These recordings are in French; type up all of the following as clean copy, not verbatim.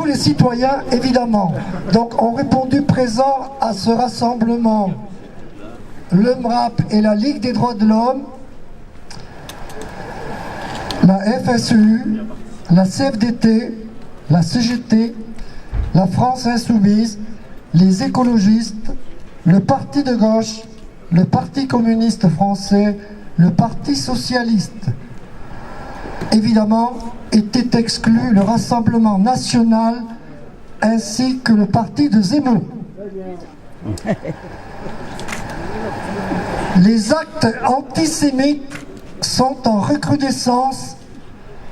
tous les citoyens, évidemment. Donc, ont répondu présent à ce rassemblement le MRAP et la Ligue des droits de l'homme, la FSU, la CFDT, la CGT, la France Insoumise, les écologistes, le Parti de gauche, le Parti communiste français, le Parti socialiste. Évidemment, était exclu le Rassemblement national ainsi que le Parti de Zemmour. Les actes antisémites sont en recrudescence,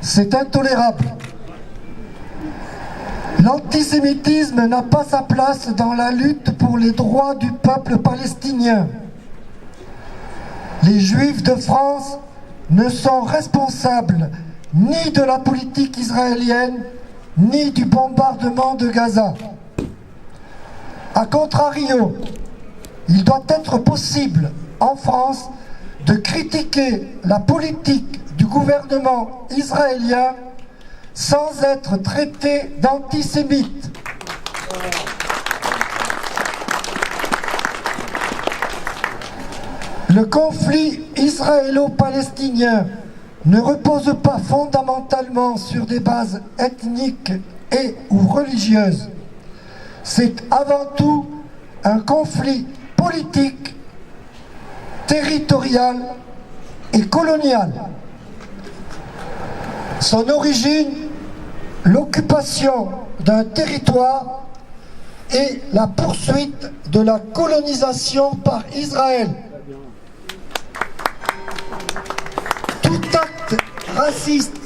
c'est intolérable. L'antisémitisme n'a pas sa place dans la lutte pour les droits du peuple palestinien. Les Juifs de France ne sont responsables ni de la politique israélienne, ni du bombardement de Gaza. A contrario, il doit être possible en France de critiquer la politique du gouvernement israélien sans être traité d'antisémite. Le conflit israélo-palestinien ne repose pas fondamentalement sur des bases ethniques et ou religieuses. C'est avant tout un conflit politique, territorial et colonial. Son origine, l'occupation d'un territoire et la poursuite de la colonisation par Israël. Tout acte raciste,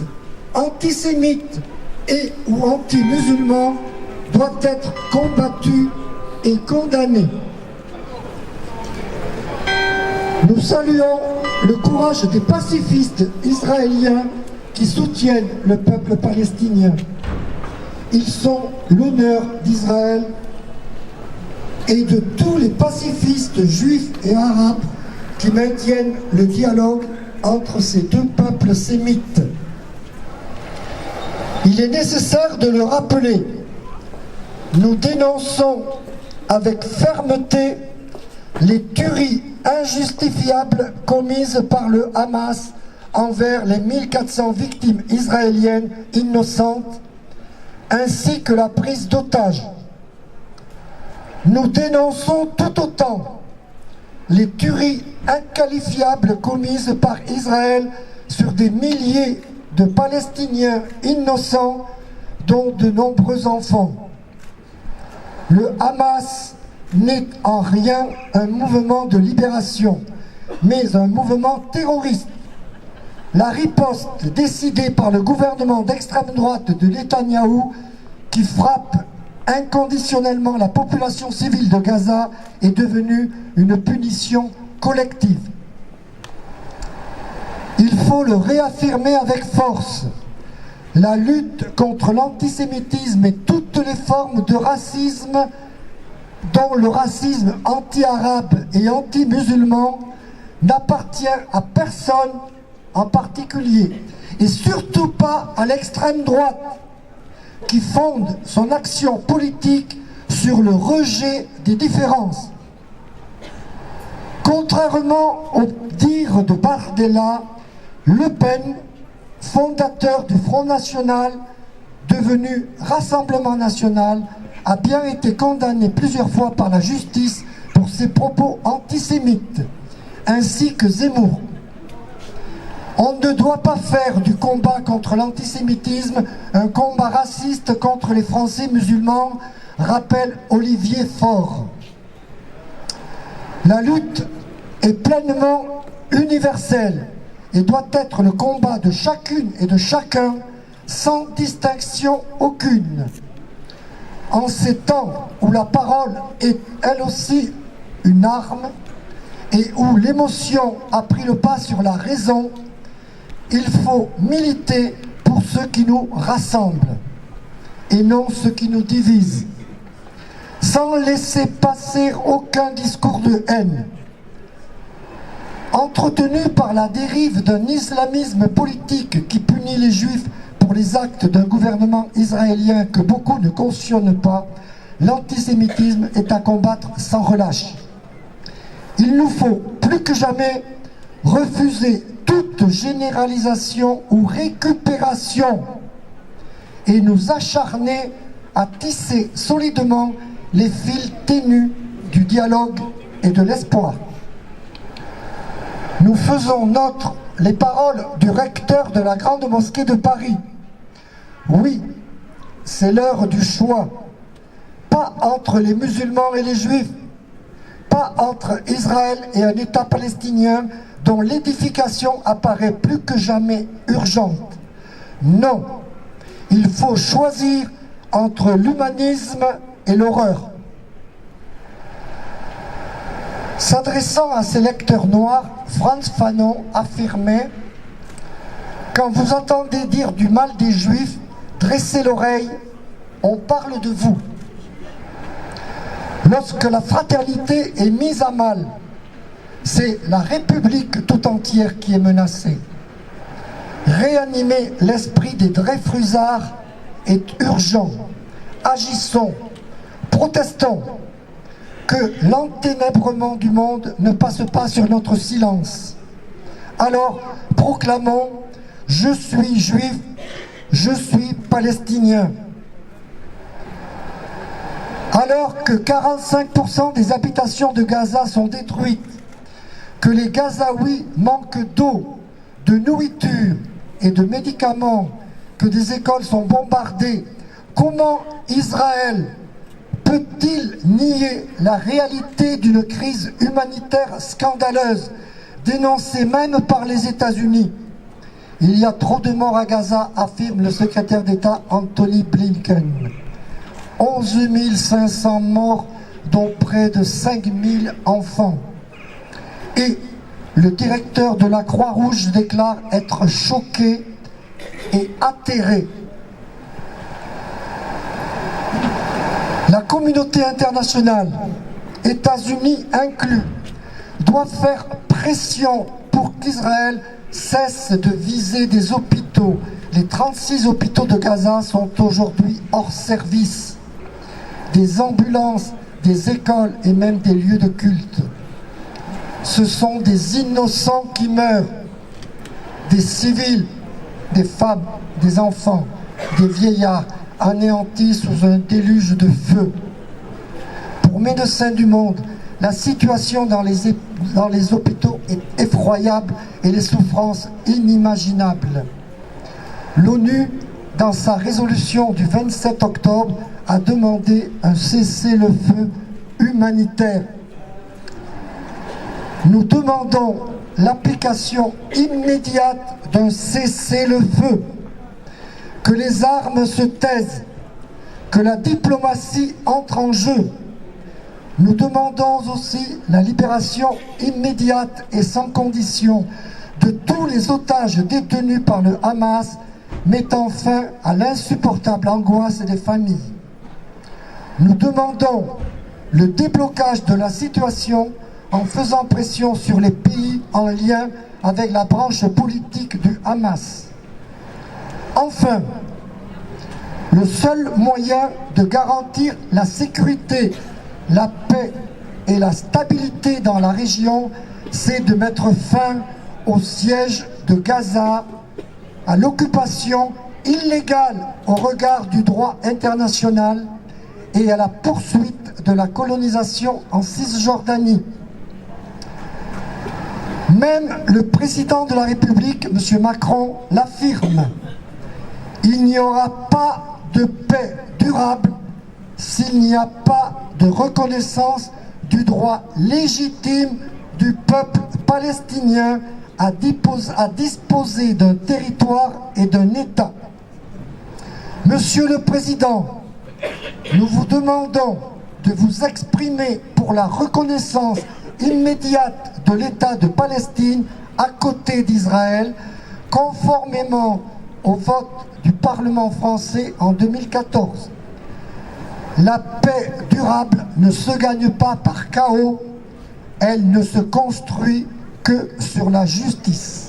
antisémite et ou anti-musulman doit être combattu et condamné. Nous saluons le courage des pacifistes israéliens qui soutiennent le peuple palestinien. Ils sont l'honneur d'Israël et de tous les pacifistes juifs et arabes qui maintiennent le dialogue entre ces deux peuples sémites. Il est nécessaire de le rappeler. Nous dénonçons avec fermeté les tueries injustifiables commises par le Hamas envers les 1400 victimes israéliennes innocentes, ainsi que la prise d'otages. Nous dénonçons tout autant les tueries inqualifiables commises par Israël sur des milliers de Palestiniens innocents, dont de nombreux enfants. Le Hamas n'est en rien un mouvement de libération, mais un mouvement terroriste. La riposte décidée par le gouvernement d'extrême droite de Netanyahou, qui frappe inconditionnellement la population civile de Gaza, est devenue une punition collective. Il faut le réaffirmer avec force. La lutte contre l'antisémitisme et toutes les formes de racisme, dont le racisme anti-arabe et anti-musulman, n'appartient à personne en particulier, et surtout pas à l'extrême droite, qui fonde son action politique sur le rejet des différences. Contrairement au dire de Bardella, Le Pen, fondateur du Front National, devenu Rassemblement National, a bien été condamné plusieurs fois par la justice pour ses propos antisémites, ainsi que Zemmour. On ne doit pas faire du combat contre l'antisémitisme un combat raciste contre les Français musulmans, rappelle Olivier Faure. La lutte est pleinement universelle et doit être le combat de chacune et de chacun, sans distinction aucune. En ces temps où la parole est elle aussi une arme et où l'émotion a pris le pas sur la raison, il faut militer pour ce qui nous rassemble et non ce qui nous divise, sans laisser passer aucun discours de haine. Entretenu par la dérive d'un islamisme politique qui punit les juifs pour les actes d'un gouvernement israélien que beaucoup ne cautionnent pas, l'antisémitisme est à combattre sans relâche. Il nous faut plus que jamais refuser toute généralisation ou récupération et nous acharner à tisser solidement les fils ténus du dialogue et de l'espoir. Nous faisons nôtres les paroles du recteur de la Grande Mosquée de Paris. Oui, c'est l'heure du choix, pas entre les musulmans et les juifs, pas entre Israël et un État palestinien dont l'édification apparaît plus que jamais urgente. Non, il faut choisir entre l'humanisme et l'horreur. S'adressant à ses lecteurs noirs, Frantz Fanon affirmait « Quand vous entendez dire du mal des Juifs, dressez l'oreille, on parle de vous. Lorsque la fraternité est mise à mal, c'est la République tout entière qui est menacée. Réanimer l'esprit des Dreyfusards est urgent. Agissons, protestons. Que l'enténèbrement du monde ne passe pas sur notre silence. Alors, proclamons « Je suis juif, je suis palestinien ». Alors que 45% des habitations de Gaza sont détruites, que les Gazaouis manquent d'eau, de nourriture et de médicaments, que des écoles sont bombardées, comment Israël peut-il nier la réalité d'une crise humanitaire scandaleuse, dénoncée même par les États-Unis? Il y a trop de morts à Gaza, affirme le secrétaire d'État Anthony Blinken. 11 500 morts, dont près de 5 000 enfants. Et le directeur de la Croix-Rouge déclare être choqué et atterré. La communauté internationale, États-Unis inclus, doit faire pression pour qu'Israël cesse de viser des hôpitaux. Les 36 hôpitaux de Gaza sont aujourd'hui hors service. Des ambulances, des écoles et même des lieux de culte. Ce sont des innocents qui meurent, des civils, des femmes, des enfants, des vieillards, anéantis sous un déluge de feu. Pour Médecins du Monde, la situation dans les hôpitaux est effroyable et les souffrances inimaginables. L'ONU, dans sa résolution du 27 octobre, a demandé un cessez-le-feu humanitaire. Nous demandons l'application immédiate d'un cessez-le-feu. Que les armes se taisent, que la diplomatie entre en jeu. Nous demandons aussi la libération immédiate et sans condition de tous les otages détenus par le Hamas, mettant fin à l'insupportable angoisse des familles. Nous demandons le déblocage de la situation en faisant pression sur les pays en lien avec la branche politique du Hamas. Enfin, le seul moyen de garantir la sécurité, la paix et la stabilité dans la région, c'est de mettre fin au siège de Gaza, à l'occupation illégale au regard du droit international et à la poursuite de la colonisation en Cisjordanie. Même le président de la République, M. Macron, l'affirme. Il n'y aura pas de paix durable s'il n'y a pas de reconnaissance du droit légitime du peuple palestinien à disposer d'un territoire et d'un État. Monsieur le Président, nous vous demandons de vous exprimer pour la reconnaissance immédiate de l'État de Palestine à côté d'Israël, conformément au vote du Parlement français en 2014. La paix durable ne se gagne pas par chaos, elle ne se construit que sur la justice.